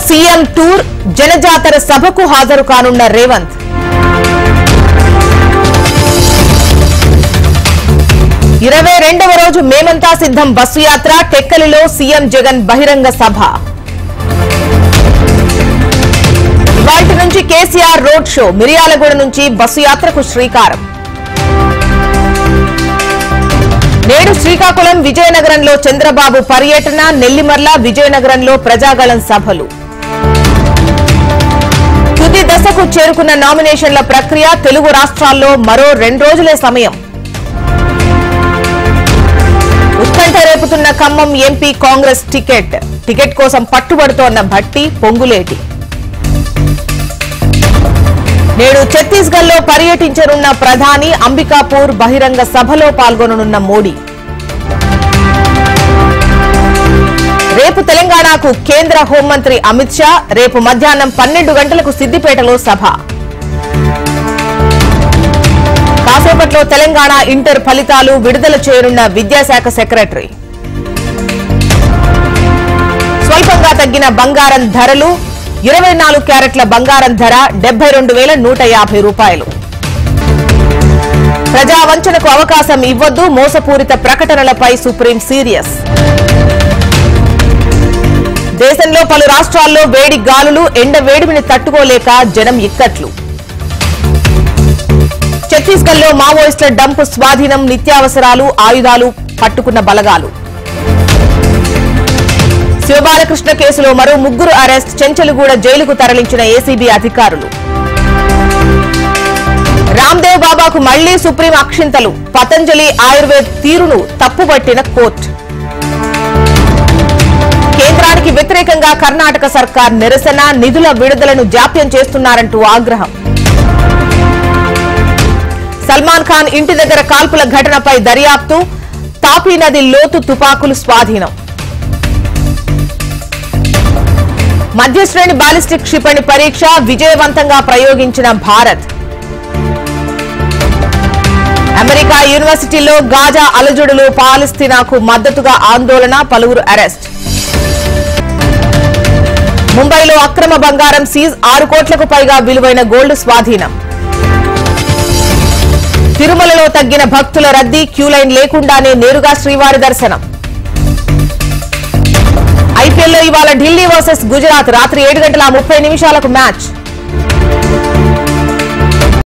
CM tour జనజాతర సభకు హాజరు కానున్న రేవంత్. ఇరవై రెండవ రోజు మేమంతా సిద్ధం బస్సు యాత్ర, టెక్కలిలో సీఎం జగన్ బహిరంగ సభ. ఇవాల్టి నుంచి కేసీఆర్ రోడ్ షో, మిర్యాలగూడ నుంచి బస్సు యాత్రకు శ్రీకారం. నేడు శ్రీకాకుళం, విజయనగరంలో చంద్రబాబు పర్యటన, నెల్లిమర్ల, విజయనగరంలో ప్రజాగళం సభలు. తుది దశకు చేరుకున్న నామినేషన్ల ప్రక్రియ, తెలుగు రాష్ట్రాల్లో మరో 2 రోజులే సమయం. ఉత్కంఠ రేపుతున్న ఖమ్మం ఎంపీ కాంగ్రెస్ టికెట్ కోసం పట్టుబడుతోన్న భట్టి, పొంగులేటి. నేడు ఛత్తీస్గఢ్ లో పర్యటించనున్న ప్రధాని, అంబికాపూర్ బహిరంగ సభలో పాల్గొననున్న మోడీ. రేపు తెలంగాణకు కేంద్ర హోంమంత్రి అమిత్ షా, రేపు మధ్యాహ్నం 12 గంటలకు సిద్దిపేటలో సభ. కాసేపట్లో తెలంగాణ ఇంటర్ ఫలితాలు విడుదల చేయనున్న విద్యాశాఖ సెక్రటరీ. స్వల్పంగా తగ్గిన బంగారం ధరలు, 24 క్యారెట్ల బంగారం ధర 72,150 రూపాయలు. ప్రజా వంచనకు అవకాశం ఇవ్వొద్దు, మోసపూరిత ప్రకటనలపై సుప్రీం సీరియస్. దేశంలో పలు రాష్ట్రాల్లో వేడి గాలులు, ఎండ వేడిమిని తట్టుకోలేక జనం ఇక్కట్లు. ఛత్తీస్గఢ్ లో మావోయిస్టుల డంప్ స్వాధీనం, నిత్యావసరాలు, ఆయుధాలు పట్టుకున్న బలగాలు. శివబాలకృష్ణ కేసులో మరో 3 అరెస్ట్, చెంచలుగూడ జైలుకు తరలించిన ఏసీబీ అధికారులు. రామ్దేవ్ బాబాకు మళ్లీ సుప్రీం అక్షింతలు, పతంజలి ఆయుర్వేద్ తీరును తప్పుబట్టిన కోర్టు. కేంద్రానికి వ్యతిరేకంగా కర్ణాటక సర్కార్ నిరసన, నిధుల విడుదలను జాప్యం చేస్తున్నారంటూ ఆగ్రహం. సల్మాన్ ఖాన్ ఇంటి దగ్గర కాల్పుల ఘటనపై దర్యాప్తు, తాపీ నది లోతు తుపాకులు స్వాధీనం. మధ్యశ్రేణి బాలిస్టిక్ క్షిపణి పరీక్ష విజయవంతంగా ప్రయోగించిన భారత్. అమెరికా యూనివర్సిటీలో గాజా అలజడులు, పాలస్తీనాకు మద్దతుగా ఆందోళన, పలువురు అరెస్ట్. ముంబైలో అక్రమ బంగారం సీజ్, 6 కోట్లకు పైగా విలువైన గోల్డ్ స్వాధీనం. తిరుమలలో తగ్గిన భక్తుల రద్దీ, క్యూలైన్ లేకుండానే నేరుగా శ్రీవారి దర్శనం. ఐపీఎల్లో ఇవాళ ఢిల్లీ వర్సెస్ గుజరాత్, రాత్రి 7 గంటల 30 నిమిషాలకు మ్యాచ్.